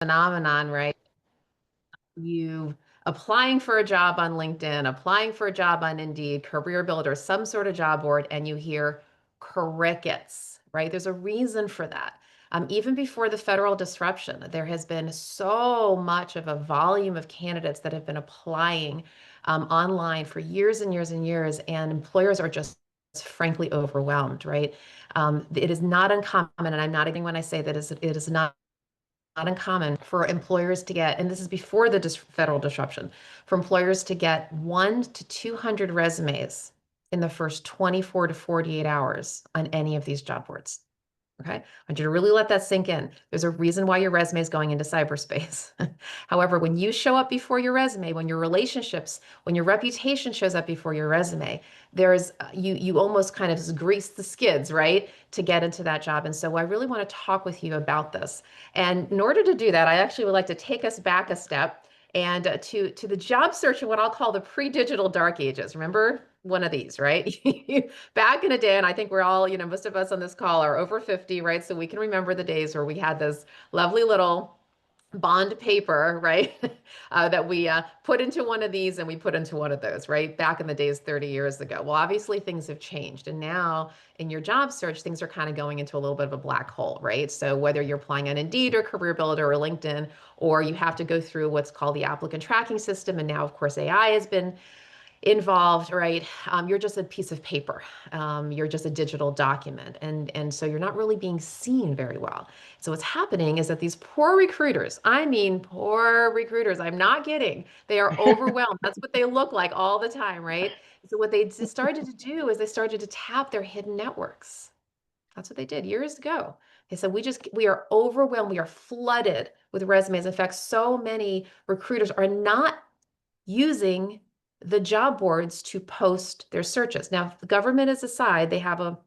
phenomenon, right? You applying for a job on LinkedIn, applying for a job on Indeed, Career Builder, some sort of job board, and you hear crickets, right? There's a reason for that. Even before the federal disruption, there has been so much of a volume of candidates that have been applying online for years and years and years, and employers are just frankly overwhelmed, right? It is not uncommon, and I'm not kidding when I say that it is not uncommon for employers to get, and this is before the federal disruption, for employers to get 1 to 200 resumes in the first 24 to 48 hours on any of these job boards. Okay. I want you to really let that sink in. There's a reason why your resume is going into cyberspace. However, when you show up before your resume, when your relationships, when your reputation shows up before your resume, there's you almost kind of grease the skids, right, to get into that job. And so I really want to talk with you about this. And in order to do that, I actually would like to take us back a step and to the job search in what I'll call the pre-digital dark ages. Remember one of these, right? Back in a day, and I think we're all, most of us on this call are over 50, right? So we can remember the days where we had this lovely little bond paper, right? That we put into one of these and we put into one of those, right? Back in the days 30 years ago. Well, obviously things have changed. And now in your job search, things are kind of going into a little bit of a black hole, right? So whether you're applying on Indeed or Career Builder or LinkedIn, or you have to go through what's called the applicant tracking system. And now, of course, AI has been involved, right? You're just a piece of paper. You're just a digital document. And so you're not really being seen very well. So what's happening is that these poor recruiters, I mean, poor recruiters, I'm not kidding. They are overwhelmed. That's what they look like all the time, right? So what they started to do is they started to tap their hidden networks. That's what they did years ago. They said, we are overwhelmed. We are flooded with resumes. In fact, so many recruiters are not using the job boards to post their searches. Now, if the government is aside, they have a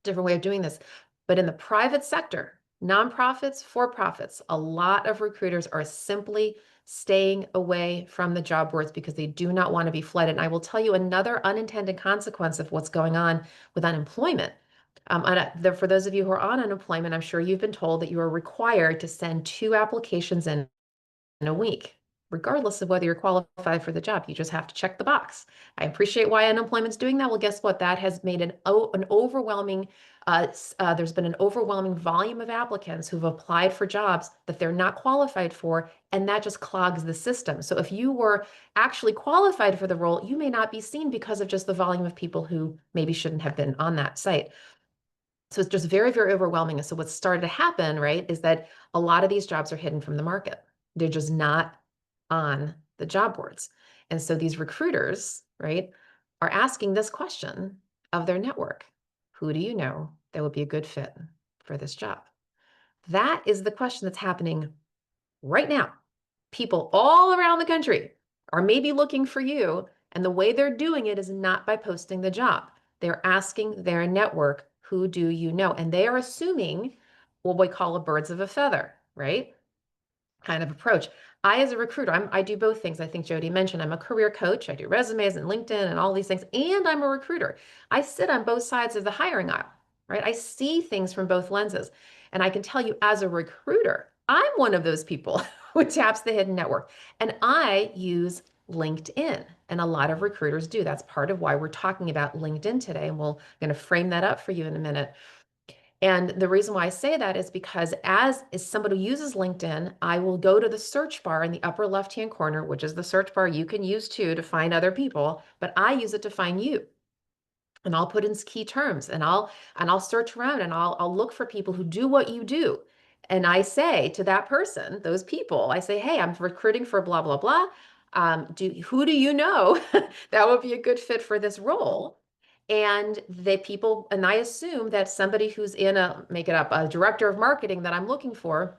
different way of doing this. But in the private sector, nonprofits, for profits, a lot of recruiters are simply staying away from the job boards because they do not want to be flooded. And I will tell you another unintended consequence of what's going on with unemployment. For those of you who are on unemployment, I'm sure you've been told that you are required to send 2 applications in a week, regardless of whether you're qualified for the job. You just have to check the box. I appreciate why unemployment's doing that. Well, guess what? That has made an overwhelming, there's been an overwhelming volume of applicants who've applied for jobs that they're not qualified for, and that just clogs the system. So if you were actually qualified for the role, you may not be seen because of just the volume of people who maybe shouldn't have been on that site. So it's just very, very overwhelming. And so what's started to happen, right, is that a lot of these jobs are hidden from the market. They're just not on the job boards. And so these recruiters, right, are asking this question of their network. Who do you know that would be a good fit for this job? That is the question that's happening right now. People all around the country are maybe looking for you, and the way they're doing it is not by posting the job. They're asking their network, who do you know? And they are assuming what we call a birds of a feather, right? Kind of approach. I, as a recruiter, I do both things. I think Jody mentioned I'm a career coach. I do resumes and LinkedIn and all these things, and I'm a recruiter. I sit on both sides of the hiring aisle, right? I see things from both lenses. And I can tell you, as a recruiter, I'm one of those people who taps the hidden network. And I use LinkedIn. And a lot of recruiters do. That's part of why we're talking about LinkedIn today. And we're going to frame that up for you in a minute. And the reason why I say that is because as somebody who uses LinkedIn, I will go to the search bar in the upper left-hand corner, which is the search bar you can use too to find other people, but I use it to find you. And I'll put in key terms and I'll search around and I'll look for people who do what you do. And I say to that person, those people, I say, hey, I'm recruiting for blah, blah, blah. Who do you know that would be a good fit for this role? And I assume that somebody who's make it up, a director of marketing that I'm looking for,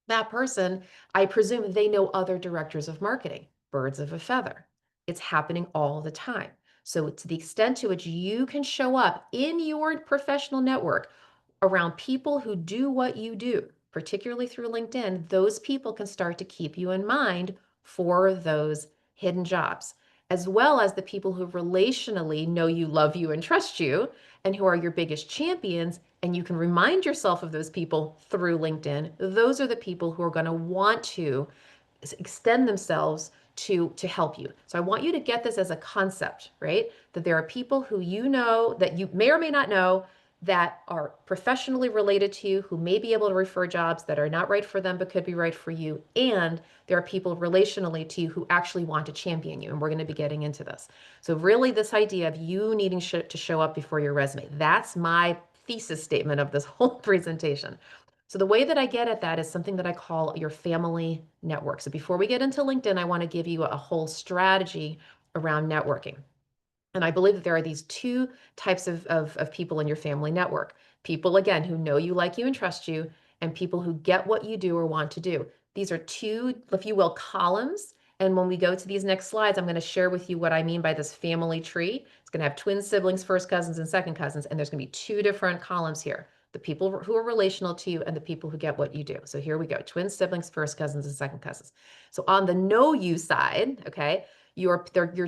that person, I presume they know other directors of marketing, birds of a feather. It's happening all the time. So to the extent to which you can show up in your professional network around people who do what you do, particularly through LinkedIn, those people can start to keep you in mind for those hidden jobs. as well as the people who relationally know you, love you, and trust you, and who are your biggest champions. And you can remind yourself of those people through LinkedIn. Those are the people who are going to want to extend themselves to help you. So I want you to get this as a concept, right? That there are people who you know that you may or may not know that are professionally related to you, who may be able to refer jobs that are not right for them but could be right for you. And there are people relationally to you who actually want to champion you. And we're going to be getting into this. So really this idea of you needing to show up before your resume, that's my thesis statement of this whole presentation. So the way that I get at that is something that I call your family network. So before we get into LinkedIn, I want to give you a whole strategy around networking. And I believe that there are these two types of people in your family network. People, again, who know you, like you, and trust you, and people who get what you do or want to do. These are two, if you will, columns. And when we go to these next slides, I'm going to share with you what I mean by this family tree. It's going to have twin siblings, first cousins, and second cousins. And there's going to be two different columns here. The people who are relational to you and the people who get what you do. So here we go. Twin siblings, first cousins, and second cousins. So on the know you side, okay, your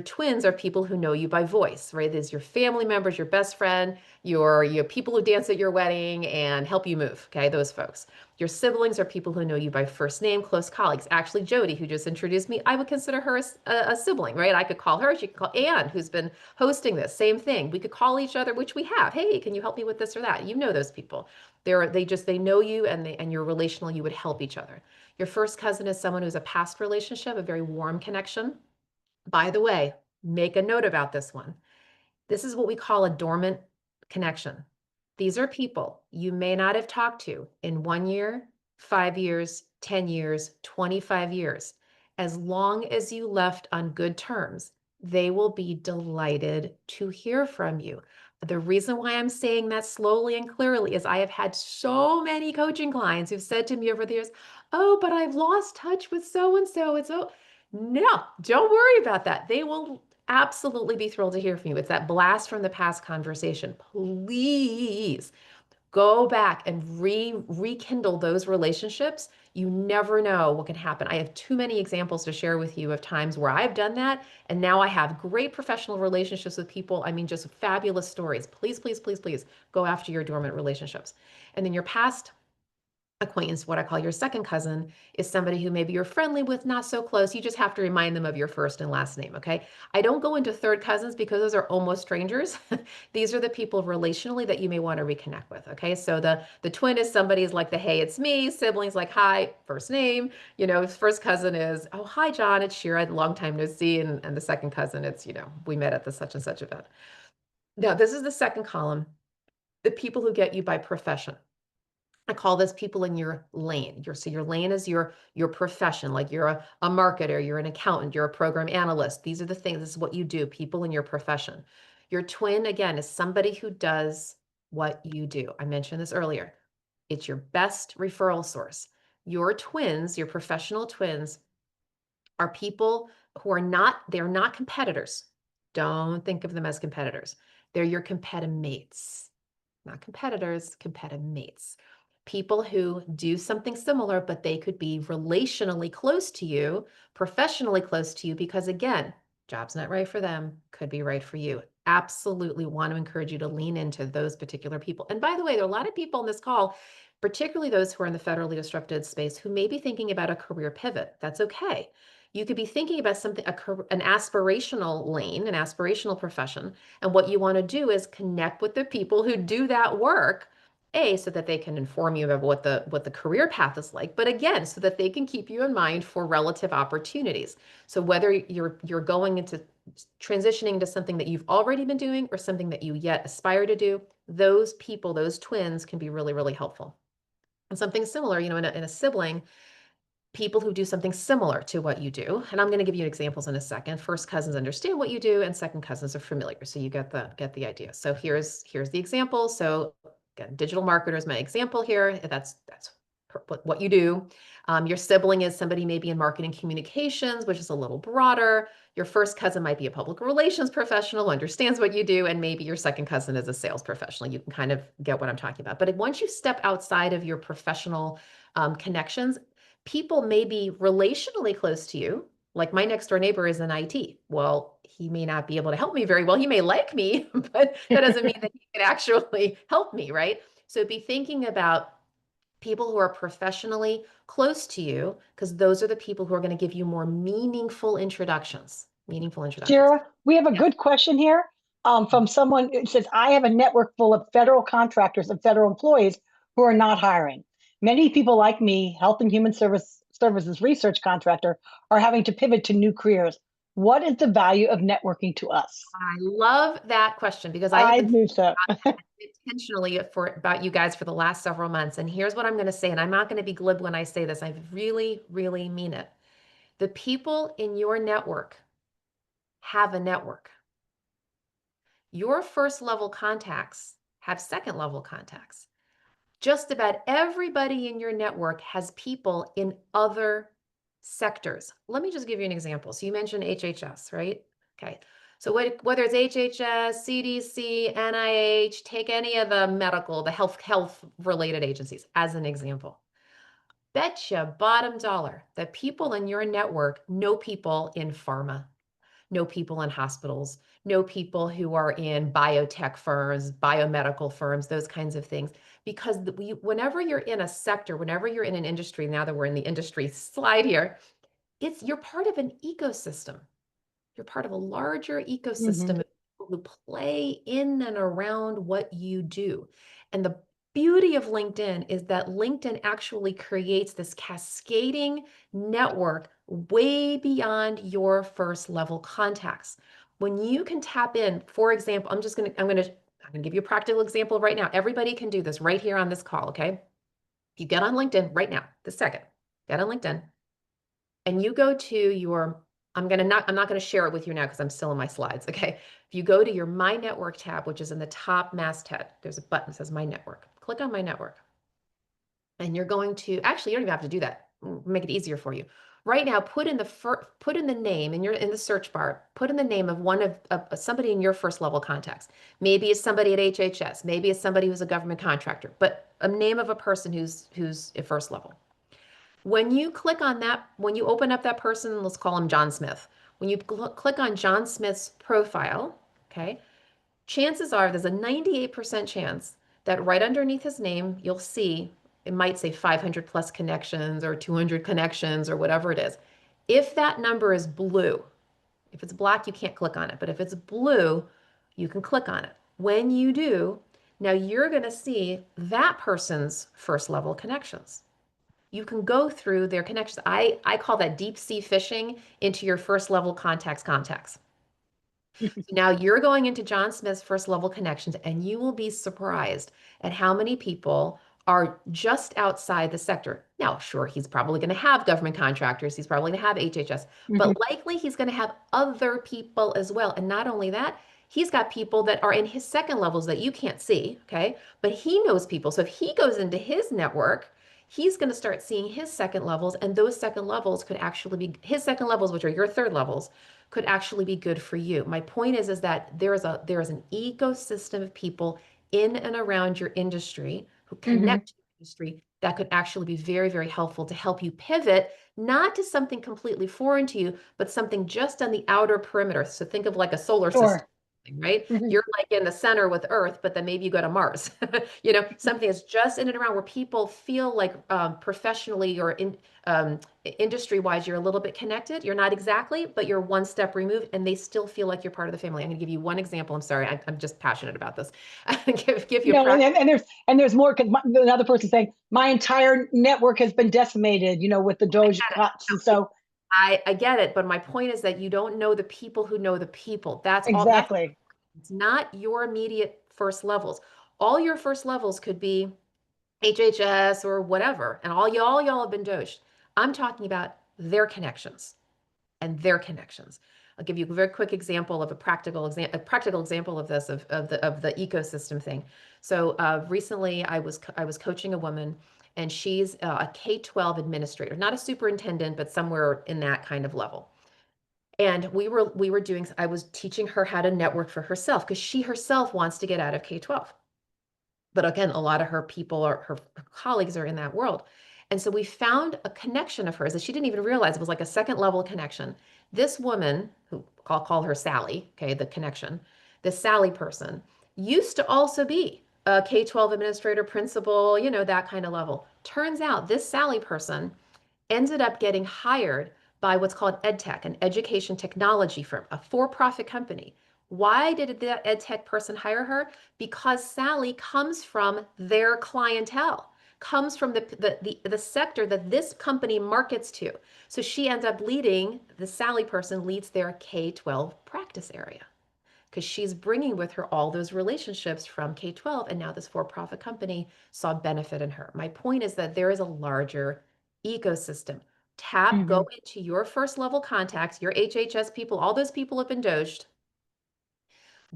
twins are people who know you by voice, right? There's your family members, your best friend, your people who dance at your wedding and help you move, okay? Those folks. Your siblings are people who know you by first name, close colleagues. Actually, Jody, who just introduced me, I would consider her a sibling, right? I could call her. She could call Anne, who's been hosting this. Same thing. We could call each other, which we have. Hey, can you help me with this or that? You know those people. They know you and you're relational. You would help each other. Your first cousin is someone who's a past relationship, a very warm connection. By the way, make a note about this one. This is what we call a dormant connection. These are people you may not have talked to in 1 year, 5 years, 10 years, 25 years. As long as you left on good terms, they will be delighted to hear from you. The reason why I'm saying that slowly and clearly is I have had so many coaching clients who've said to me over the years, oh, but I've lost touch with so and so. It's so, no, don't worry about that. They will absolutely be thrilled to hear from you. It's that blast from the past conversation. Please go back and rekindle those relationships. You never know what can happen. I have too many examples to share with you of times where I've done that, and now I have great professional relationships with people. I mean, just fabulous stories. Please, please, please, please go after your dormant relationships. And then your past acquaintance, what I call your second cousin, is somebody who maybe you're friendly with, not so close. You just have to remind them of your first and last name, okay? I don't go into third cousins because those are almost strangers. These are the people relationally that you may want to reconnect with, okay? So the twin is somebody's like the hey, it's me, siblings like hi, first name. You know, first cousin is, oh, hi, John, it's Shira, long time no see. And the second cousin, it's, we met at the such and such event. Now, this is the second column, the people who get you by profession. I call this people in your lane. So your lane is your profession, like you're a marketer, you're an accountant, you're a program analyst. These are the things, this is what you do, people in your profession. Your twin, again, is somebody who does what you do. I mentioned this earlier. It's your best referral source. Your twins, your professional twins, are people who they're not competitors. Don't think of them as competitors. They're your competitive mates, not competitors, competitive mates. People who do something similar, but they could be relationally close to you, professionally close to you, because again, job's not right for them, could be right for you. Absolutely want to encourage you to lean into those particular people. And by the way, there are a lot of people in this call, particularly those who are in the federally disrupted space, who may be thinking about a career pivot. That's okay. You could be thinking about something, an aspirational lane, an aspirational profession. And what you want to do is connect with the people who do that work, so that they can inform you of what the career path is like, but again, so that they can keep you in mind for relative opportunities. So whether you're going into transitioning to something that you've already been doing or something that you yet aspire to do, those people, those twins can be really, really helpful. And something similar, in a sibling, people who do something similar to what you do. And I'm going to give you examples in a second. First cousins understand what you do, and second cousins are familiar. So you get the idea. So here's the example. So again, digital marketer is my example here. That's what you do. Your sibling is somebody maybe in marketing communications, which is a little broader. Your first cousin might be a public relations professional who understands what you do, and maybe your second cousin is a sales professional. You can kind of get what I'm talking about. But once you step outside of your professional connections, people may be relationally close to you, Like my next door neighbor is in IT. Well, he may not be able to help me very well. He may like me, but that doesn't mean that he can actually help me, right? So be thinking about people who are professionally close to you, because those are the people who are going to give you more meaningful introductions. Meaningful introductions. Shira, we have a Yeah. good question here from someone. It says, I have a network full of federal contractors and federal employees who are not hiring. Many people like me, health and human services research contractor, are having to pivot to new careers. What is the value of networking to us? I love that question because I have I been knew so. intentionally for about you guys for the last several months. And here's what I'm going to say, and I'm not going to be glib when I say this. I really, really mean it. The people in your network have a network. Your first level contacts have second level contacts. Just about everybody in your network has people in other sectors. Let me just give you an example. So you mentioned HHS, right? Okay. So whether it's HHS, CDC, NIH, take any of the medical, the health related agencies as an example. Betcha bottom dollar that people in your network know people in pharma, know people in hospitals, know people who are in biotech firms, biomedical firms, those kinds of things. Because whenever you're in a sector, whenever you're in an industry, now that we're in the industry slide here, you're part of an ecosystem. You're part of a larger ecosystem Mhm. of people who play in and around what you do. And the beauty of LinkedIn is that LinkedIn actually creates this cascading network way beyond your first level contacts. When you can tap in, for example, I'm gonna give you a practical example right now. Everybody can do this right here on this call, okay? You get on LinkedIn right now, this second. Get on LinkedIn and you go to your, I'm not gonna share it with you now because I'm still in my slides, okay? If you go to your My Network tab, which is in the top masthead, there's a button that says My Network. Click on My Network. And you're going to, actually, you don't even have to do that. Make it easier for you. Right now, put in the name in the search bar, put in the name of one of somebody in your first level contacts. Maybe it's somebody at HHS, maybe it's somebody who's a government contractor, but a name of a person who's at first level. When you click on that, when you open up that person, let's call him John Smith. When you click on John Smith's profile, okay, chances are there's a 98% chance that right underneath his name, you'll see it might say 500 plus connections or 200 connections or whatever it is. If that number is blue, if it's black, you can't click on it. But if it's blue, you can click on it. When you do, now you're going to see that person's first level connections. You can go through their connections. I call that deep sea fishing into your first level contacts. So now you're going into John Smith's first level connections, and you will be surprised at how many people are just outside the sector. Now, sure, he's probably going to have government contractors, he's probably going to have HHS, but Mhm. likely he's going to have other people as well. And not only that, he's got people that are in his second levels that you can't see, okay? But he knows people. So if he goes into his network, he's going to start seeing his second levels, and those second levels could actually be his second levels, which are your third levels, could actually be good for you. My point is that there is an ecosystem of people in and around your industry who Mhm. connect to your industry that could actually be very, very helpful to help you pivot, not to something completely foreign to you, but something just on the outer perimeter. So think of like a solar system, Sure. right? Mhm. You're like in the center with Earth, but then maybe you go to Mars. Something that's just in and around where people feel like professionally or industry wise, you're a little bit connected. You're not exactly, but you're one step removed, and they still feel like you're part of the family. I'm going to give you one example. I'm sorry, I'm just passionate about this. Give you a No, practice. and there's more because another person saying my entire network has been decimated, with the Doge cuts, and so I get it, but my point is that you don't know the people who know the people. That's all. That's exactly. It's not your immediate first levels. All your first levels could be HHS or whatever, and all y'all have been dosed. I'm talking about their connections and their connections. I'll give you a very quick example of a practical example of this of the ecosystem thing. So recently, I was coaching a woman, and she's a K-12 administrator, not a superintendent, but somewhere in that kind of level. And I was teaching her how to network for herself because she herself wants to get out of K-12. But again, a lot of her people or her colleagues are in that world. And so we found a connection of hers that she didn't even realize it was like a second level connection. This woman, who I'll call her Sally, okay, the connection, this Sally person used to also be a K-12 administrator, principal, that kind of level. Turns out this Sally person ended up getting hired by what's called EdTech, an education technology firm, a for-profit company. Why did that EdTech person hire her? Because Sally comes from their clientele, comes from the sector that this company markets to. So she ends up leading, the Sally person leads their K-12 practice area because she's bringing with her all those relationships from K-12, and now this for-profit company saw benefit in her. My point is that there is a larger ecosystem. Go Hmm. into your first level contacts, your HHS people, all those people have been doged.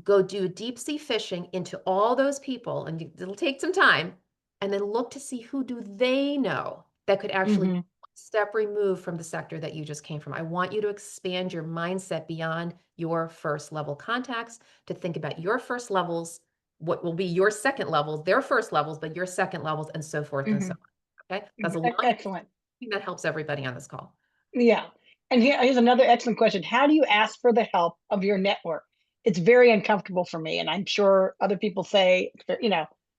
Go do deep sea fishing into all those people, and it'll take some time, and then look to see who do they know that could actually Hmm. step removed from the sector that you just came from. I want you to expand your mindset beyond your first level contacts to think about your first levels, what will be your second levels, their first levels, but your second levels, and so forth and Hmm. so on. Okay, that's a long answer. Excellent. I think that helps everybody on this call. Yeah. And here's another excellent question. How do you ask for the help of your network? It's very uncomfortable for me. And I'm sure other people say, feel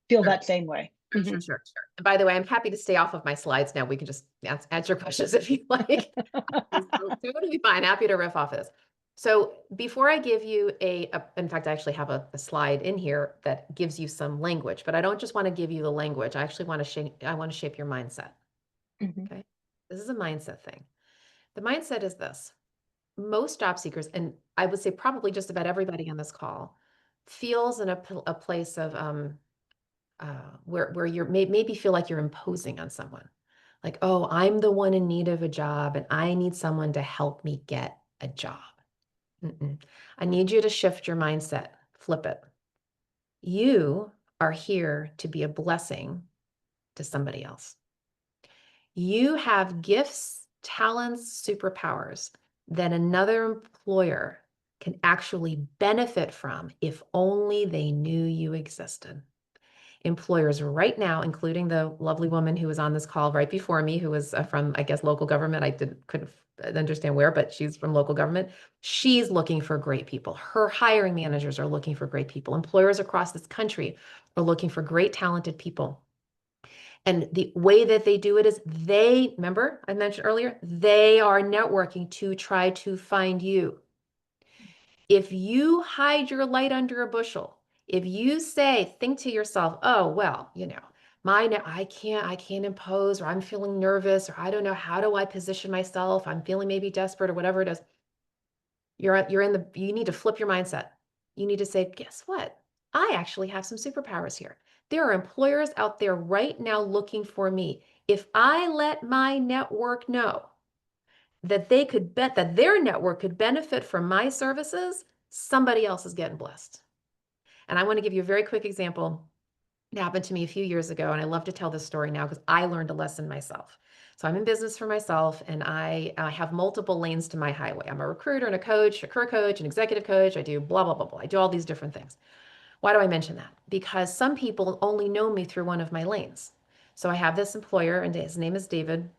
Sure. that same way. Sure, Hmm. sure, sure, sure. And by the way, I'm happy to stay off of my slides now. We can just answer questions if you like. So totally fine. Happy to riff off of this. So before I give you in fact, I actually have a slide in here that gives you some language, but I don't just want to give you the language. I want to shape your mindset. Hmm. Okay. This is a mindset thing. The mindset is this. Most job seekers, and I would say probably just about everybody on this call, feels in a place of where you're maybe feel like you're imposing on someone. Like, oh, I'm the one in need of a job and I need someone to help me get a job. Mm-mm. I need you to shift your mindset, flip it. You are here to be a blessing to somebody else. You have gifts, talents, superpowers that another employer can actually benefit from if only they knew you existed. Employers right now, including the lovely woman who was on this call right before me, who was from, I guess, local government. Couldn't understand where, but she's from local government. She's looking for great people. Her hiring managers are looking for great people. Employers across this country are looking for great, talented people. And the way that they do it is remember I mentioned earlier, they are networking to try to find you. If you hide your light under a bushel, if you think to yourself, oh, well, I can't impose, or I'm feeling nervous, or I don't know, how do I position myself? I'm feeling maybe desperate or whatever it is. You need to flip your mindset. You need to say, guess what? I actually have some superpowers here. There are employers out there right now looking for me. If I let my network know that they could bet that their network could benefit from my services, somebody else is getting blessed. And I want to give you a very quick example. It happened to me a few years ago, and I love to tell this story now because I learned a lesson myself. So I'm in business for myself, and I have multiple lanes to my highway. I'm a recruiter and a coach, a career coach, an executive coach. I do blah, blah, blah, blah. I do all these different things. Why do I mention that? Because some people only know me through one of my lanes. So I have this employer, and his name is David,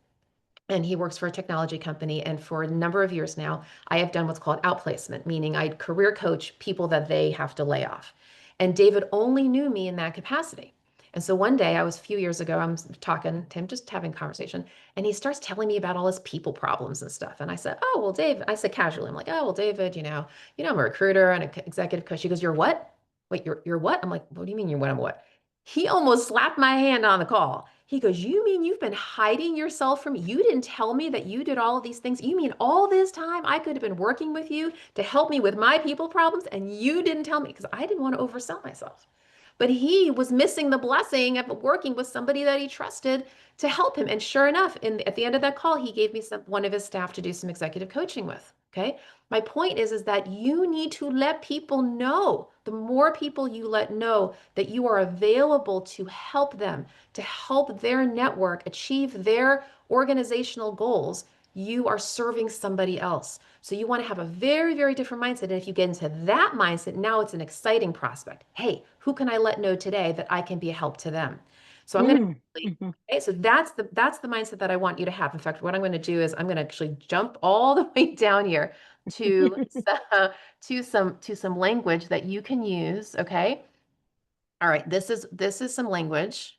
and he works for a technology company. And for a number of years now, I have done what's called outplacement, meaning I career coach people that they have to lay off. And David only knew me in that capacity. And so one day, a few years ago, I'm talking to him, just having a conversation, and he starts telling me about all his people problems and stuff. And I said, "Oh, well, David," I said casually, I'm like, "Oh, well, David, I'm a recruiter and an executive coach." He goes, "You're what? Wait, you're what?" I'm like, "What do you mean you're what? I'm what?" He almost slapped my hand on the call. He goes, "You mean you've been hiding yourself from me? You didn't tell me that you did all of these things? You mean all this time I could have been working with you to help me with my people problems and you didn't tell me?" Because I didn't want to oversell myself. But he was missing the blessing of working with somebody that he trusted to help him. And sure enough, at the end of that call, he gave me one of his staff to do some executive coaching with. Okay. My point is that you need to let people know. The more people you let know that you are available to help them, to help their network achieve their organizational goals, you are serving somebody else. So you want to have a very, very different mindset. And if you get into that mindset, now it's an exciting prospect. Hey, who can I let know today that I can be a help to them? So I'm going Mm, to, mhm. okay, so that's the mindset that I want you to have. In fact, what I'm going to do is I'm going to actually jump all the way down here to to some language that you can use, okay? All right, this is some language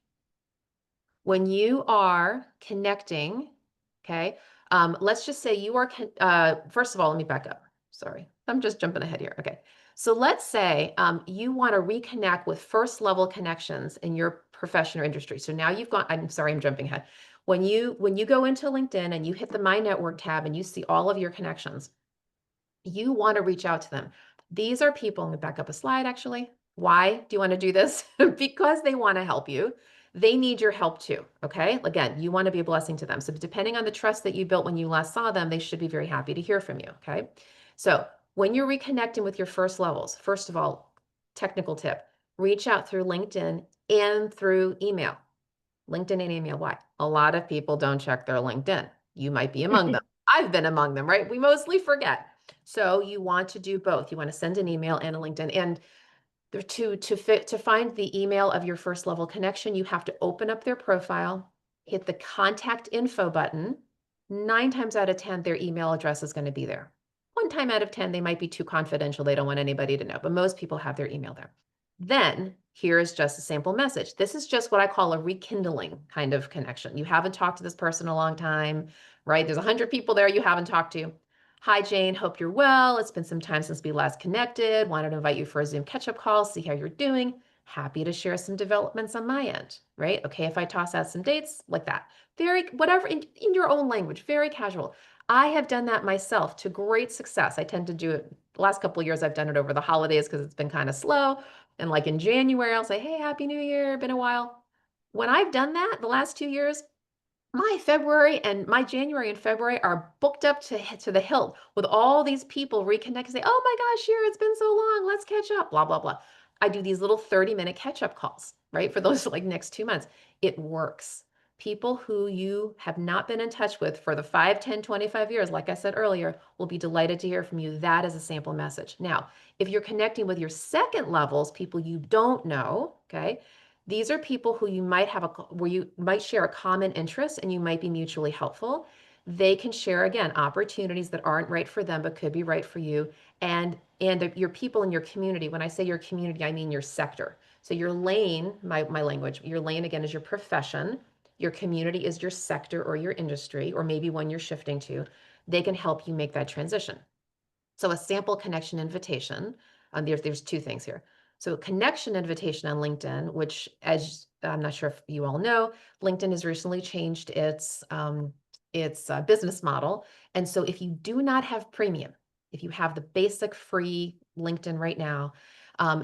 when you are connecting, okay, let's just say you are, first of all, let me back up. Sorry, I'm just jumping ahead here. Okay. So let's say you want to reconnect with first level connections in your profession or industry. So now you've gone, I'm sorry, I'm jumping ahead. When you go into LinkedIn and you hit the My Network tab and you see all of your connections, you want to reach out to them. These are people, let me back up a slide actually. Why do you want to do this? Because they want to help you. They need your help too. Okay. Again, you want to be a blessing to them. So, depending on the trust that you built when you last saw them, they should be very happy to hear from you. Okay. So, when you're reconnecting with your first levels, first of all, technical tip, reach out through LinkedIn and through email. LinkedIn and email. Why? A lot of people don't check their LinkedIn. You might be among them. I've been among them, right? We mostly forget. So you want to do both. You want to send an email and a LinkedIn. And to find the email of your first level connection, you have to open up their profile, hit the contact info button. 9 times out of 10, their email address is going to be there. One time out of 10, they might be too confidential. They don't want anybody to know, but most people have their email there. Then here is just a sample message. This is just what I call a rekindling kind of connection. You haven't talked to this person a long time, right? There's 100 people there you haven't talked to. Hi, Jane. Hope you're well. It's been some time since we last connected. Wanted to invite you for a Zoom catch-up call, see how you're doing. Happy to share some developments on my end, right? Okay, if I toss out some dates like that. Very, whatever, in your own language, very casual. I have done that myself to great success. I tend to do it the last couple of years. I've done it over the holidays because it's been kind of slow. And like in January, I'll say, hey, Happy New Year, been a while. When I've done that the last 2 years, my January and February are booked up to the hilt with all these people reconnect and say, oh my gosh, Shira, it's been so long. Let's catch up, blah, blah, blah. I do these little 30-minute catch-up calls, right? For those like next 2 months. It works. People who you have not been in touch with for the 5, 10, 25 years, like I said earlier, will be delighted to hear from you. That is a sample message. Now, if you're connecting with your second levels, people you don't know, okay, these are people who you might have where you might share a common interest and you might be mutually helpful. They can share again opportunities that aren't right for them but could be right for you. And your people in your community. When I say your community, I mean your sector. So your lane, my language, your lane again is your profession. Your community is your sector or your industry, or maybe one you're shifting to. They can help you make that transition. So a sample connection invitation, there's two things here. So connection invitation on LinkedIn, which as I'm not sure if you all know, LinkedIn has recently changed its business model. And so if you do not have premium, if you have the basic free LinkedIn right now,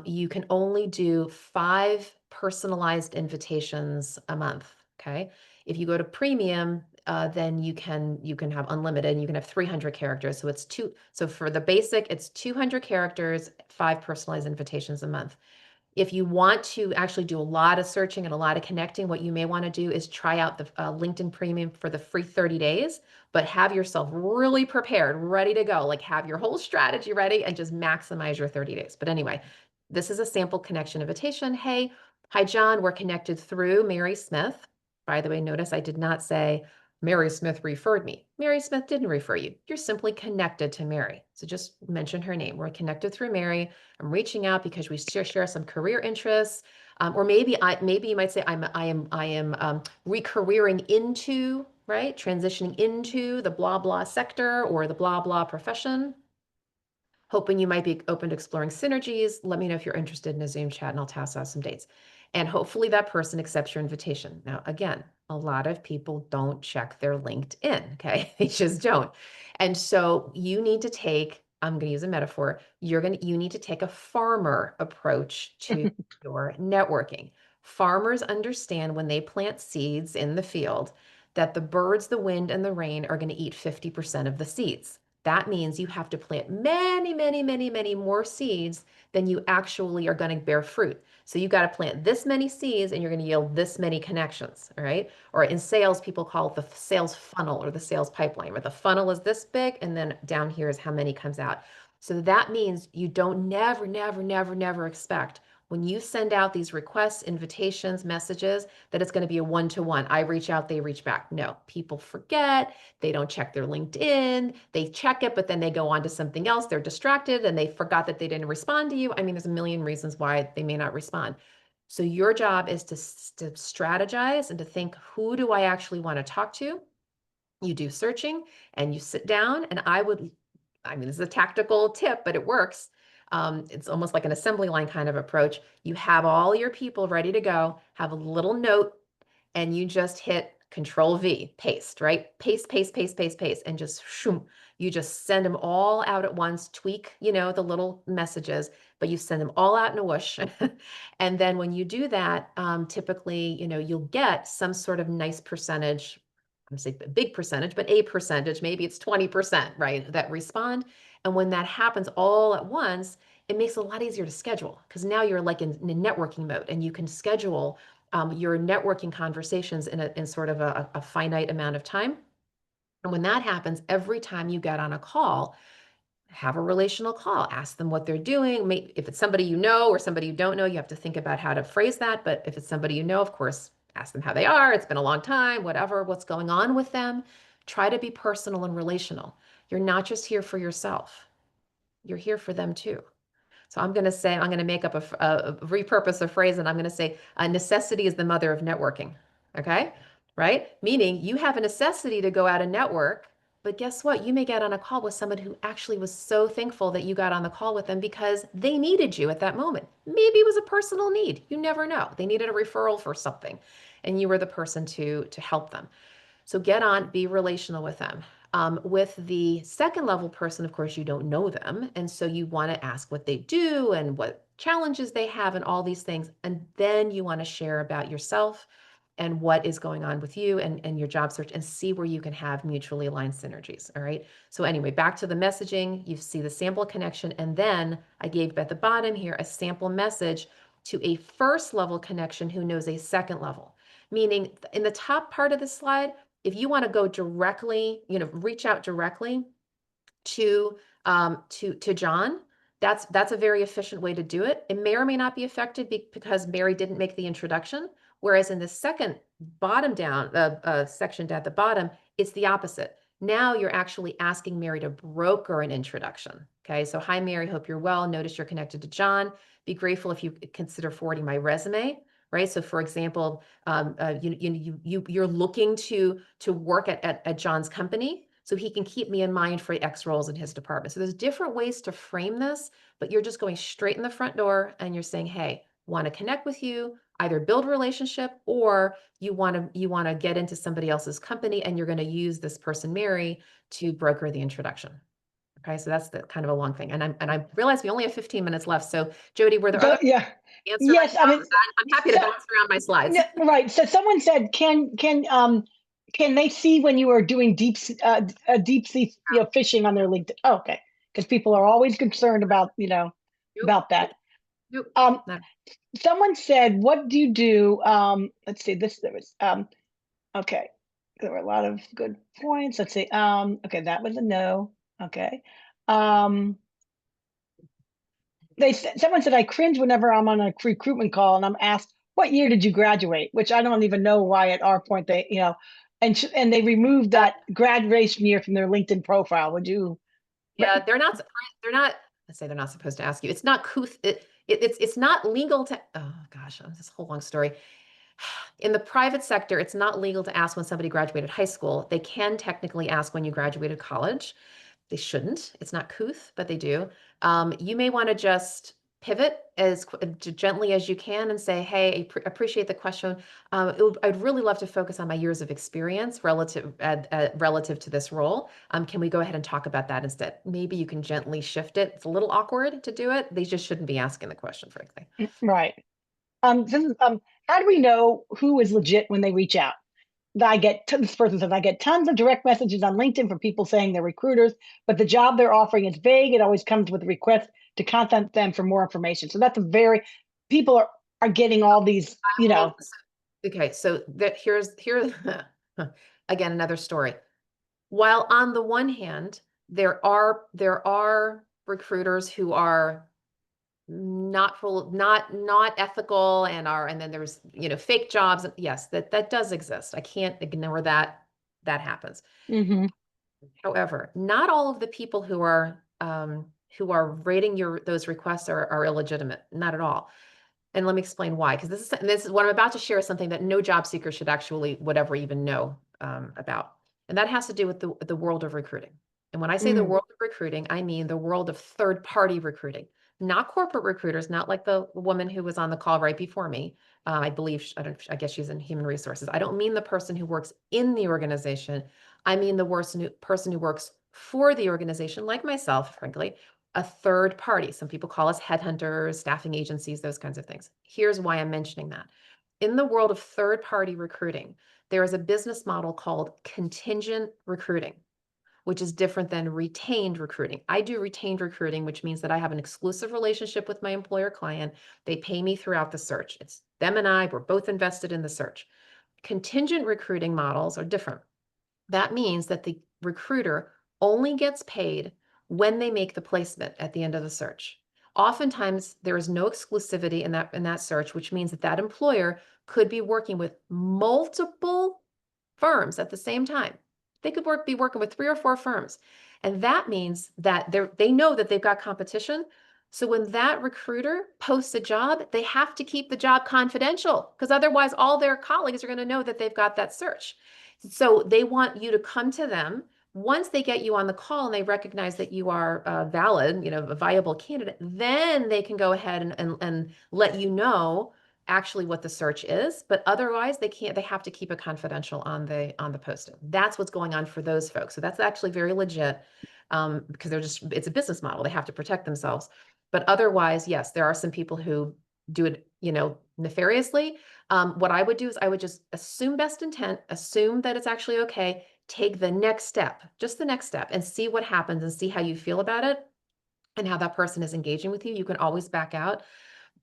you can only do 5 personalized invitations a month. Okay. If you go to premium, then you can have unlimited and you can have 300 characters. So it's two. So for the basic, it's 200 characters, 5 personalized invitations a month. If you want to actually do a lot of searching and a lot of connecting, what you may want to do is try out the LinkedIn Premium for the free 30 days, but have yourself really prepared, ready to go. Like have your whole strategy ready and just maximize your 30 days. But anyway, this is a sample connection invitation. Hey, hi, John. We're connected through Mary Smith. By the way, notice I did not say Mary Smith referred me. Mary Smith didn't refer you. You're simply connected to Mary. So just mention her name. We're connected through Mary. I'm reaching out because we share some career interests, or maybe you might say I am recareering into, right, transitioning into the blah blah sector or the blah blah profession. Hoping you might be open to exploring synergies. Let me know if you're interested in a Zoom chat and I'll toss out some dates. And hopefully that person accepts your invitation. Now, again, a lot of people don't check their LinkedIn, okay? They just don't. And so you need to take, I'm going to use a metaphor, you need to take a farmer approach to your networking. Farmers understand when they plant seeds in the field that the birds, the wind, and the rain are going to eat 50% of the seeds. That means you have to plant many, many, many, many more seeds than you actually are going to bear fruit. So you got to plant this many seeds and you're going to yield this many connections, all right? Or in sales, people call it the sales funnel or the sales pipeline, where the funnel is this big and then down here is how many comes out. So that means you don't never, never, never, never expect when you send out these requests, invitations, messages, that it's going to be a one-to-one. I reach out, they reach back. No, people forget. They don't check their LinkedIn. They check it, but then they go on to something else. They're distracted and they forgot that they didn't respond to you. I mean, there's a million reasons why they may not respond. So your job is to strategize and to think, who do I actually want to talk to? You do searching and you sit down, and I mean, this is a tactical tip, but it works. It's almost like an assembly line kind of approach. You have all your people ready to go, have a little note, and you just hit Control V, paste, right? Paste, paste, paste, paste, paste, and just shoom, you just send them all out at once, tweak, the little messages, but you send them all out in a whoosh. And then when you do that, typically, you'll get some sort of nice percentage. I'm gonna say a big percentage, but a percentage, maybe it's 20%, right, that respond. And when that happens all at once, it makes it a lot easier to schedule because now you're like in networking mode and you can schedule your networking conversations in sort of a finite amount of time. And when that happens, every time you get on a call, have a relational call, ask them what they're doing. If it's somebody you know or somebody you don't know, you have to think about how to phrase that. But if it's somebody you know, of course, ask them how they are. It's been a long time, whatever, what's going on with them. Try to be personal and relational. You're not just here for yourself, you're here for them too. So I'm going to make up repurpose a phrase, and I'm going to say, necessity is the mother of networking. Okay. Right. Meaning you have a necessity to go out and network, but guess what? You may get on a call with someone who actually was so thankful that you got on the call with them because they needed you at that moment. Maybe it was a personal need. You never know. They needed a referral for something, and you were the person to help them. So get on, be relational with them. With the second level person, of course, you don't know them. And so you want to ask what they do and what challenges they have and all these things. And then you want to share about yourself and what is going on with you and your job search and see where you can have mutually aligned synergies. All right. So, anyway, back to the messaging, you see the sample connection. And then I gave at the bottom here a sample message to a first level connection who knows a second level. Meaning in the top part of the slide, if you want to go directly, reach out directly to to John, that's a very efficient way to do it. It may or may not be affected because Mary didn't make the introduction. Whereas in the second bottom down section at the bottom, it's the opposite. Now you're actually asking Mary to broker an introduction. Okay, so hi Mary, hope you're well. Notice you're connected to John. Be grateful if you consider forwarding my resume. Right. So, for example, you're looking to work at John's company so he can keep me in mind for X roles in his department. So there's different ways to frame this, but you're just going straight in the front door and you're saying, hey, want to connect with you, either build a relationship or you want to get into somebody else's company and you're going to use this person, Mary, to broker the introduction. Okay, so that's the kind of a long thing. And I realize we only have 15 minutes left. So Jody, were there other Yeah. answer right Yes. I mean, now? I'm happy to so, bounce around my slides. right. So someone said, can they see when you are doing deep sea fishing on their LinkedIn? Oh, okay, because people are always concerned about Nope, about nope, that. nope. Um, Not someone said, what do you do? Let's see. This there was okay. There were a lot of good points. Let's see. Okay, that was a no. Okay. Um, someone said I cringe whenever I'm on a recruitment call and I'm asked, "What year did you graduate?" Which I don't even know why at our point they and they removed that. that graduation year from their LinkedIn profile. Would you? Yeah, they're not, let's say they're not supposed to ask you. It's not it's not legal to, oh gosh, this is a whole long story. In the private sector, it's not legal to ask when somebody graduated high school. They can technically ask when you graduated college. They shouldn't. It's not couth, but they do. You may want to just pivot as gently as you can and say, "Hey, appreciate the question. I'd really love to focus on my years of experience relative to this role. Can we go ahead and talk about that instead?" Maybe you can gently shift it. It's a little awkward to do it. They just shouldn't be asking the question, frankly. Right. How do we know who is legit when they reach out? This person says, I get tons of direct messages on LinkedIn from people saying they're recruiters, but the job they're offering is vague. It always comes with a request to contact them for more information. So that's a very, people are getting all these, Well, okay, so here again another story. While on the one hand, there are recruiters who are not ethical and then there's, fake jobs. Yes, that does exist. I can't ignore that. That happens. Hmm. However, not all of the people who are rating those requests are illegitimate. Not at all. And let me explain why, because this is what I'm about to share is something that no job seeker should actually whatever even know about. And that has to do with the world of recruiting. And when I say the Mm. world of recruiting, I mean the world of third party recruiting, not corporate recruiters, not like the woman who was on the call right before me. I believe, I guess she's in human resources. I don't mean the person who works in the organization. I mean the worst person who works for the organization, like myself, frankly, a third party. Some people call us headhunters, staffing agencies, those kinds of things. Here's why I'm mentioning that. In the world of third party recruiting, there is a business model called contingent recruiting, which is different than retained recruiting. I do retained recruiting, which means that I have an exclusive relationship with my employer client. They pay me throughout the search. It's them and I, we're both invested in the search. Contingent recruiting models are different. That means that the recruiter only gets paid when they make the placement at the end of the search. Oftentimes, there is no exclusivity in that search, which means that that employer could be working with multiple firms at the same time. They could be working with 3 or 4 firms. And that means that they know that they've got competition. So when that recruiter posts a job, they have to keep the job confidential because otherwise all their colleagues are going to know that they've got that search. So they want you to come to them. Once they get you on the call and they recognize that you are valid, a viable candidate, then they can go ahead and let you know actually what the search is, but otherwise they have to keep it confidential on the posting. That's what's going on for those folks. So that's actually very legit because it's a business model. They have to protect themselves. But otherwise, yes, there are some people who do it, nefariously. What I would do is I would just assume best intent, assume that it's actually okay, take the next step, just the next step, and see what happens and see how you feel about it and how that person is engaging with you. You can always back out.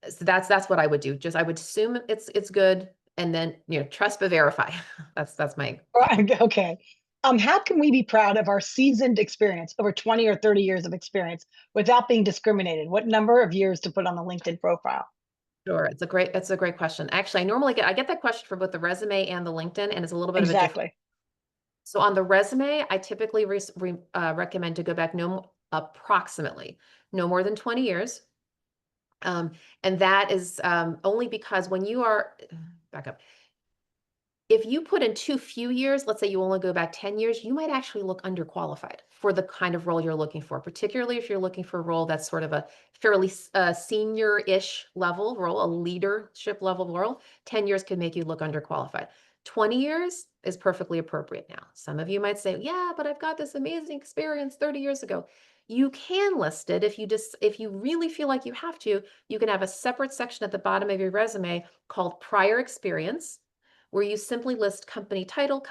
So that's what I would do. Just I would assume it's good and then, trust but verify. That's my Right, okay. How can we be proud of our seasoned experience, over 20 or 30 years of experience, without being discriminated? What number of years to put on the LinkedIn profile? sure. It's a great question. Actually, I get that question for both the resume and the LinkedIn, and it's a little bit of a different. Exactly. So on the resume, I typically recommend to go back approximately no more than 20 years. Um, and that is only because when you are back up, if you put in too few years, let's say you only go back 10 years, you might actually look underqualified for the kind of role you're looking for, particularly if you're looking for a role that's sort of a fairly senior-ish level role, a leadership level role. 10 years could make you look underqualified. 20 years is perfectly appropriate now. Some of you might say, yeah, but I've got this amazing experience 30 years ago. You can list it if you really feel like you have to. You can have a separate section at the bottom of your resume called prior experience where you simply list company title,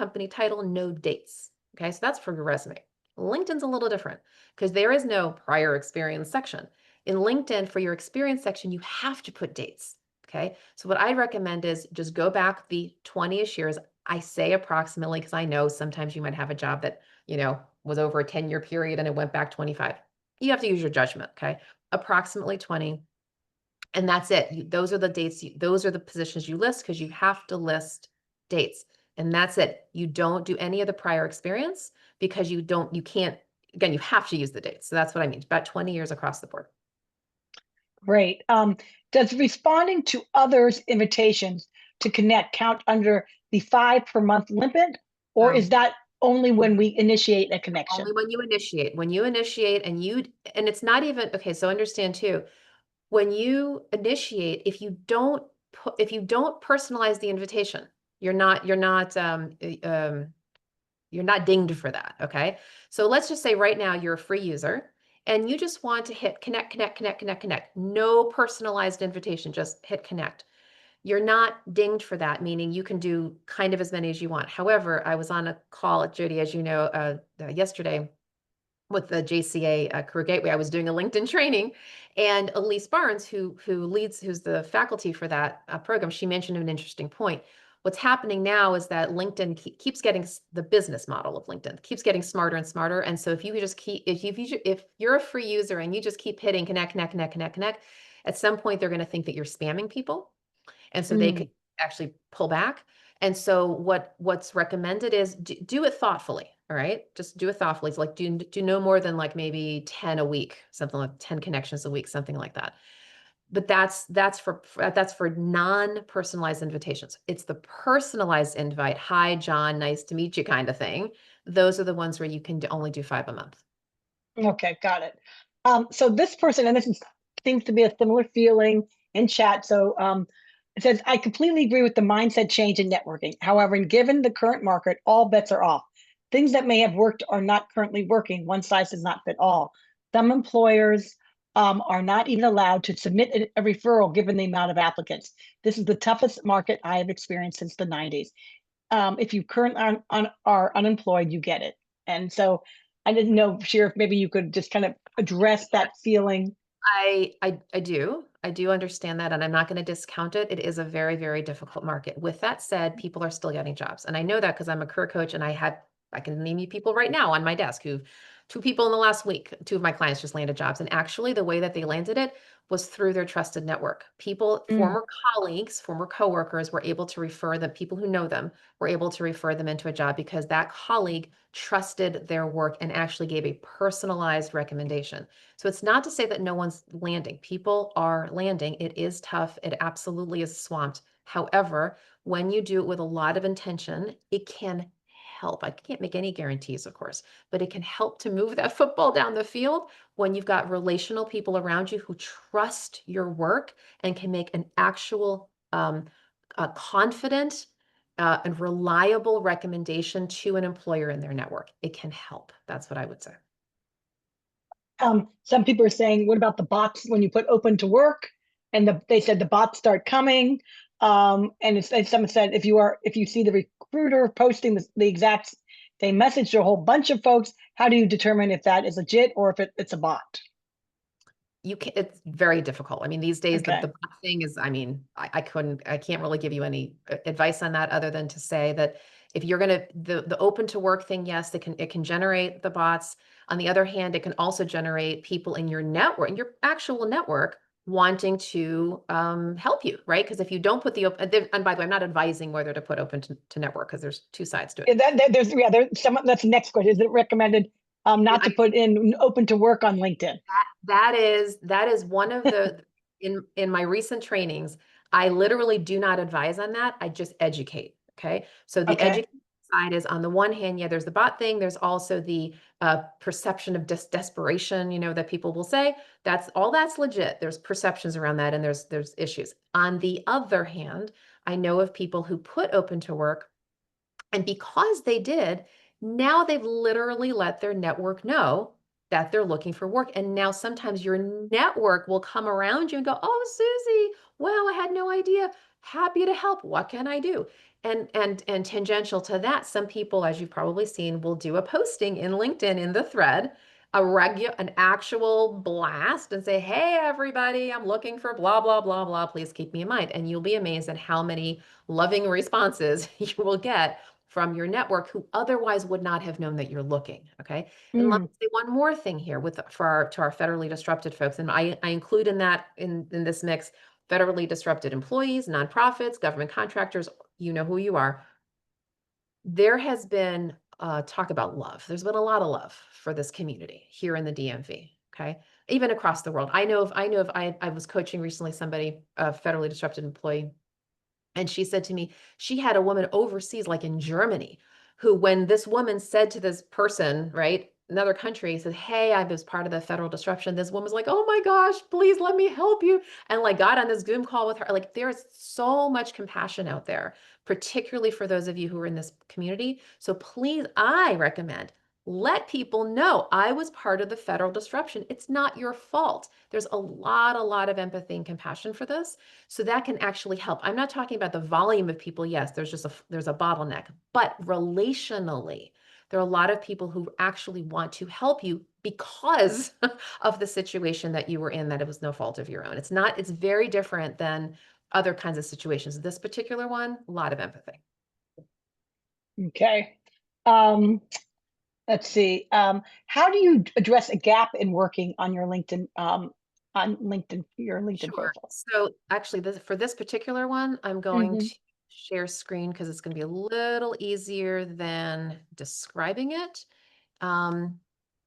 no dates. Okay, so that's for your resume. LinkedIn's a little different because there is no prior experience section. In LinkedIn, for your experience section, you have to put dates. Okay, so what I recommend is just go back the 20-ish years. I say approximately because I know sometimes you might have a job that, was over a 10-year period and it went back 25. You have to use your judgment. Okay, approximately 20, and that's it. Those are the dates, those are the positions you list because you have to list dates. And that's it. You don't do any of the prior experience because you can't, again, you have to use the dates. So that's what I mean. About 20 years across the board. Great. Does responding to others' invitations to connect count under the 5 per month limit, or No, is that only when we initiate a connection? only when you initiate and it's not even, okay, so understand too, when you initiate, if you don't personalize the invitation, you're not dinged for that, okay? So let's just say right now you're a free user and you just want to hit connect, connect, connect, connect, connect. No personalized invitation, just hit connect. You're not dinged for that, meaning you can do kind of as many as you want. However, I was on a call at Jody, as you know, yesterday with the JCA Career Gateway. I was doing a LinkedIn training, and Elise Barnes, who's the faculty for that program, she mentioned an interesting point. What's happening now is that LinkedIn keeps getting the business model of LinkedIn keeps getting smarter and smarter. And so if you're a free user and you just keep hitting connect, connect, connect, connect, connect, At some point, they're going to think that you're spamming people. And so they Mm, could actually pull back. And so what's recommended is do it thoughtfully. All right. Just do it thoughtfully. It's like do no more than like maybe 10 a week, something like 10 connections a week, something like that. But that's for non-personalized invitations. It's the personalized invite. Hi, John, nice to meet you kind of thing. Those are the ones where you can only do 5 a month. okay, got it. So this person, and seems to be a similar feeling in chat. So it says, I completely agree with the mindset change in networking. However, given the current market, all bets are off. Things that may have worked are not currently working. One size does not fit all. Some employers are not even allowed to submit a referral given the amount of applicants. This is the toughest market I have experienced since the 90s. If you currently are unemployed, you get it. And so I didn't know, Shira, if maybe you could just kind of address that feeling. I do understand that, and I'm not going to discount it. It is a very, very difficult market. With that said, people are still getting jobs. And I know that because I'm a career coach and I can name you people right now on my desk who two people in the last week, two of my clients just landed jobs. And actually the way that they landed it was through their trusted network. People, Mm. former colleagues, former coworkers were able to refer them, people who know them were able to refer them into a job because that colleague trusted their work and actually gave a personalized recommendation. So it's not to say that no one's landing. People are landing. It is tough. It absolutely is swamped. However, when you do it with a lot of intention, it can help. I can't make any guarantees, of course, but it can help to move that football down the field when you've got relational people around you who trust your work and can make an actual confident and reliable recommendation to an employer in their network. It can help. That's what I would say. Some people are saying, what about the bots when you put open to work? And they said the bots start coming. And someone said, if you see the recruiter posting the exact same message to a whole bunch of folks, how do you determine if that is legit or if it's a bot? It's very difficult. I mean, these days the Okay. bot thing is, I mean, I can't really give you any advice on that other than to say that if you're gonna the open to work thing, yes, it can generate the bots. On the other hand, it can also generate people in your network, in your actual network, wanting to help you, right? Because if you don't put the open, and by the way, I'm not advising whether to put open to network because there's two sides to it. There's someone, that's the next question. Is it recommended Yeah, not to put in open to work on LinkedIn? that is one of the in my recent trainings, I literally do not advise on that. I just educate. Okay. So the Okay. education side is on the one hand, yeah, there's the bot thing. There's also the perception of desperation, that people will say. That's legit. There's perceptions around that and there's issues. On the other hand, I know of people who put open to work and because they did, now they've literally let their network know that they're looking for work. And now sometimes your network will come around you and go, "Oh, Susie, wow, I had no idea. Happy to help. What can I do?" And tangential to that, some people, as you've probably seen, will do a posting in LinkedIn in the thread, an actual blast and say, "Hey, everybody, I'm looking for blah, blah, blah, blah. Please keep me in mind." And you'll be amazed at how many loving responses you will get from your network who otherwise would not have known that you're looking. Okay. And let Mm. me say one more thing here to our federally disrupted folks. And I include in that in this mix federally disrupted employees, nonprofits, government contractors, you know who you are. There has been talk about love. There's been a lot of love for this community here in the DMV. Okay. Even across the world. I was coaching recently somebody, a federally disrupted employee, and she said to me, she had a woman overseas, like in Germany, who, when this woman said to this person, right, another country, said, "Hey, I was part of the federal disruption." This woman's like, "Oh my gosh, please let me help you." And like got on this Zoom call with her. Like there's so much compassion out there, particularly for those of you who are in this community. So please, I recommend let people know I was part of the federal disruption. It's not your fault. There's a lot of empathy and compassion for this. So that can actually help. I'm not talking about the volume of people. Yes, there's a bottleneck, but relationally, there are a lot of people who actually want to help you because of the situation that you were in, that it was no fault of your own. It's very different than other kinds of situations. This particular one, a lot of empathy. Okay. Um, let's see. How do you address a gap in working on your LinkedIn on LinkedIn, your LinkedIn Sure. profile. So actually, for this particular one, I'm going Hmm. to share screen because it's going to be a little easier than describing it. Um,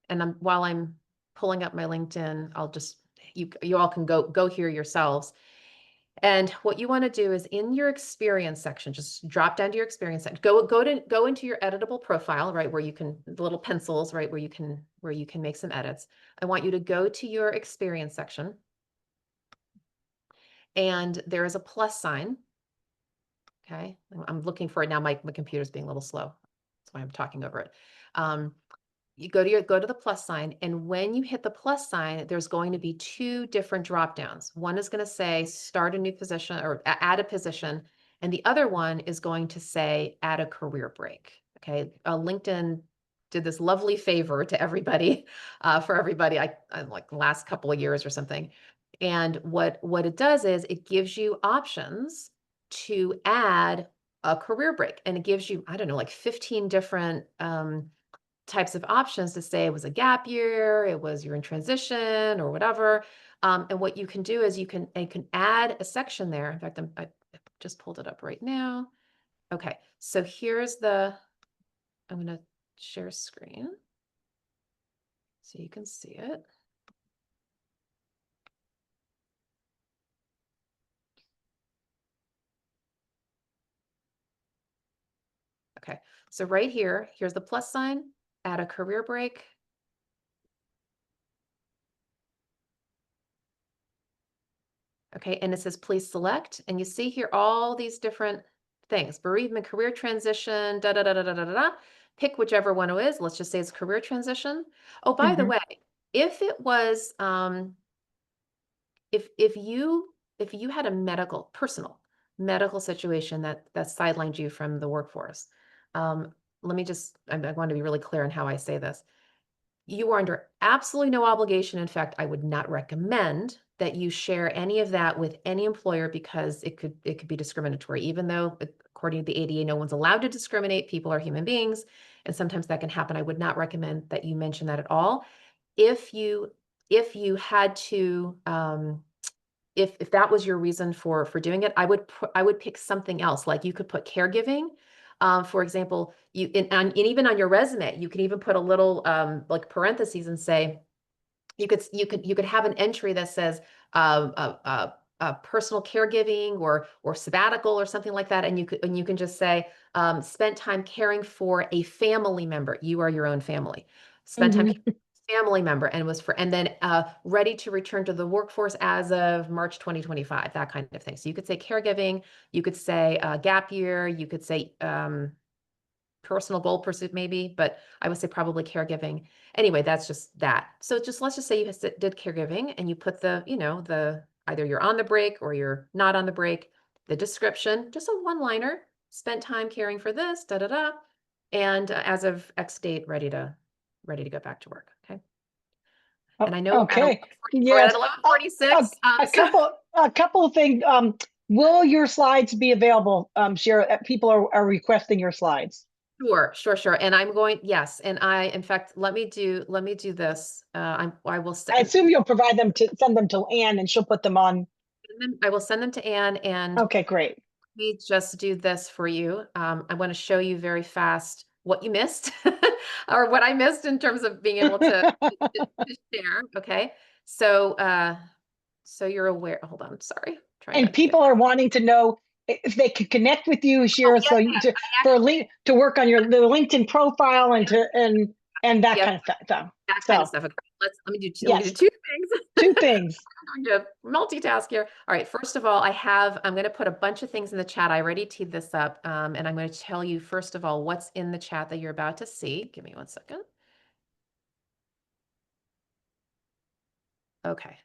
and while I'm pulling up my LinkedIn, I'll just you all can go here yourselves. And what you want to do is in your experience section, just drop down to your experience section. Go into your editable profile, right, where you can the little pencils, right, where you can make some edits. I want you to go to your experience section, and there is a plus sign. Okay, I'm looking for it now. My computer's being a little slow. That's why I'm talking over it. Um, you go to the plus sign, and when you hit the plus sign, there's going to be two different drop downs. One is going to say start a new position or add a position, and the other one is going to say add a career break. Okay, LinkedIn did this lovely favor to everybody, for everybody. I like the last couple of years or something, and what it does is it gives you options to add a career break, and it gives you, I don't know, like 15 different types of options to say it was a gap year, it was you're in transition or whatever. And what you can do is you can add a section there. In fact, I just pulled it up right now. Okay, so I'm going to share screen so you can see it. Okay, so right here, here's the plus sign, add a career break. Okay, and it says please select, and you see here all these different things: bereavement, career transition, da da da da da da da. Da. Pick whichever one it is. Let's just say it's career transition. Oh, by the Hmm. way, if it was if you had a personal medical situation that sidelined you from the workforce, um, let me just I want to be really clear on how I say this. You are under absolutely no obligation. In fact, I would not recommend that you share any of that with any employer because it could be discriminatory. Even though according to the ADA, no one's allowed to discriminate. People are human beings, and sometimes that can happen. I would not recommend that you mention that at all. If you had to if that was your reason for doing it, I would pick something else. Like you could put caregiving. For example, and even on your resume, you can even put a little like parentheses and say you could have an entry that says personal caregiving or sabbatical or something like that, and you can just say spent time caring for a family member. You are your own family. Spent time caring Hmm. for a family member and then ready to return to the workforce as of March 2025. That kind of thing. So you could say caregiving. You could say gap year. You could say personal goal pursuit maybe, but I would say probably caregiving. Anyway, that's just that. So just let's just say you did caregiving and you put the either you're on the break or you're not on the break, the description, just a one-liner, spent time caring for this, da da da, and as of X date, ready to go back to work. Okay. And I know Okay. we're at Yes. A, 11:46. a couple of things. Will your slides be available, Shira? People are requesting your slides. Sure. And I'm going, yes. And in fact, let me do this. I will I assume you'll send them to Anne and she'll put them on. I will send them to Anne, and Okay, great. let me just do this for you. I want to show you very fast what you missed or what I missed in terms of being able to share. Okay. So, so you're aware. Hold on. Sorry. Trying And to get. people are wanting to know if they could connect with you, Oh, Shira, yes. so for a link to work on the LinkedIn profile and that Yep. kind of stuff. That kind of So stuff. Okay. Let me do yes, two things. two things. I'm going to multitask here. All right. First of all, I'm going to put a bunch of things in the chat. I already teed this up. And I'm going to tell you, first of all, what's in the chat that you're about to see. Give me 1 second. Okay.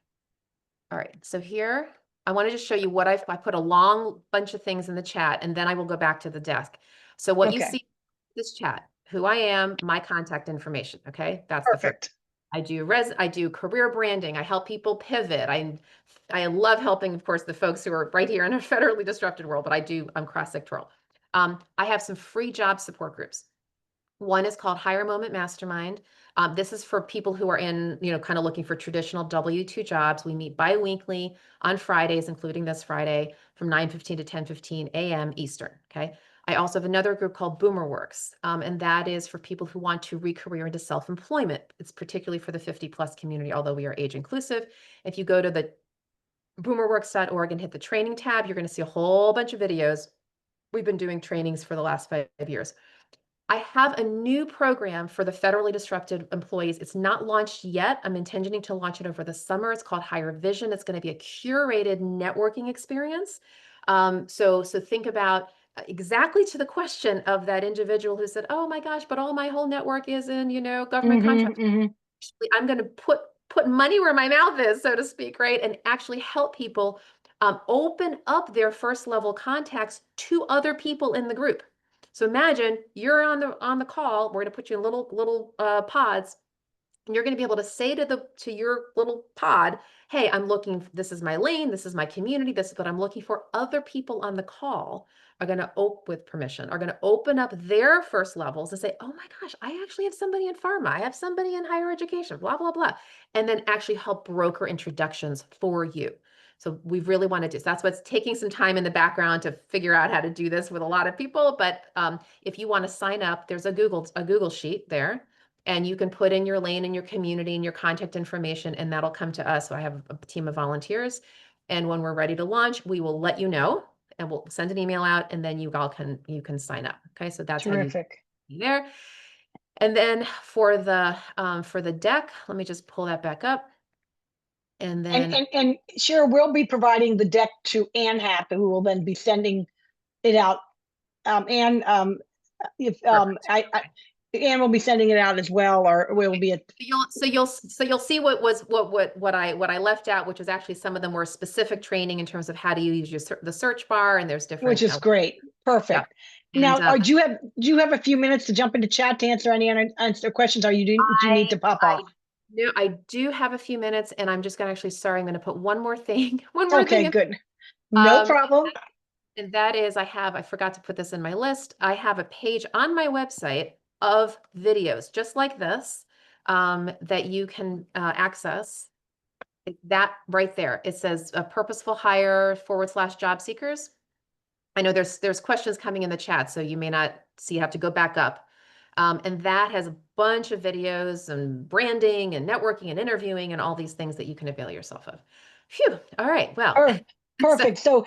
All right. So here, I want to just show you what I put a long bunch of things in the chat, and then I will go back to the desk. So what you Okay, see in this chat, who I am, my contact information. Okay. That's the first. perfect. I do career branding. I help people pivot. I love helping, of course, the folks who are right here in a federally disrupted world, but I'm cross-sectoral. I have some free job support groups. One is called Hire Moment Mastermind. This is for people who are in, kind of looking for traditional W-2 jobs. We meet bi-weekly on Fridays, including this Friday, from 9:15 to 10:15 a.m. Eastern. Okay. I also have another group called Boomer Works, and that is for people who want to re-career into self-employment. It's particularly for the 50 plus community, although we are age inclusive. If you go to the boomerworks.org and hit the training tab, you're going to see a whole bunch of videos. We've been doing trainings for the last 5 years. I have a new program for the federally disrupted employees. It's not launched yet. I'm intending to launch it over the summer. It's called Higher Vision. It's going to be a curated networking experience. So think about exactly to the question of that individual who said, "Oh my gosh, but all my whole network is in, government Hmm. contracts." Hmm. I'm going to put money where my mouth is, so to speak, right? And actually help people open up their first level contacts to other people in the group. So imagine you're on the call. We're going to put you in little pods, and you're going to be able to say to your little pod, "Hey, I'm looking, this is my lane, this is my community, this is what I'm looking for." Other people on the call are going to with permission, are going to open up their first levels and say, "Oh my gosh, I actually have somebody in pharma, I have somebody in higher education, blah blah blah," and then actually help broker introductions for you. So we really want to do, so that's what's taking some time in the background to figure out how to do this with a lot of people. But if you want to sign up, there's a Google sheet there, and you can put in your lane and your community and your contact information, and that'll come to us. So I have a team of volunteers, and when we're ready to launch, we will let you know, and we'll send an email out, and then you can sign up. Okay, so that's how you Terrific. be there. And then for the deck, let me just pull that back up, and And then and and Shira will be providing the deck to Ann Happ, who will then be sending it out. Ann, if perfect. I Ann will be sending it out as well, or will be a, So you'll see what I left out, which is actually some of the more specific training in terms of how to use the search bar, and there's which different is great. yeah. Perfect. And Now, do you have a few minutes to jump into chat to answer any answer questions, or do you need I to pop I off? no, I do have a few minutes, and I'm just gonna actually, sorry, I'm gonna put one more thing, one more thing Okay, in. good. No Um, problem. and that is, I forgot to put this in my list. I have a page on my website of videos just like this, that you can access. That right there, it says a purposeful hire / job seekers. I know there's questions coming in the chat, so you may not see, you have to go back up. And that has a bunch of videos and branding and networking and interviewing and all these things that you can avail yourself of. Phew. All right. Well, Per- so Perfect. So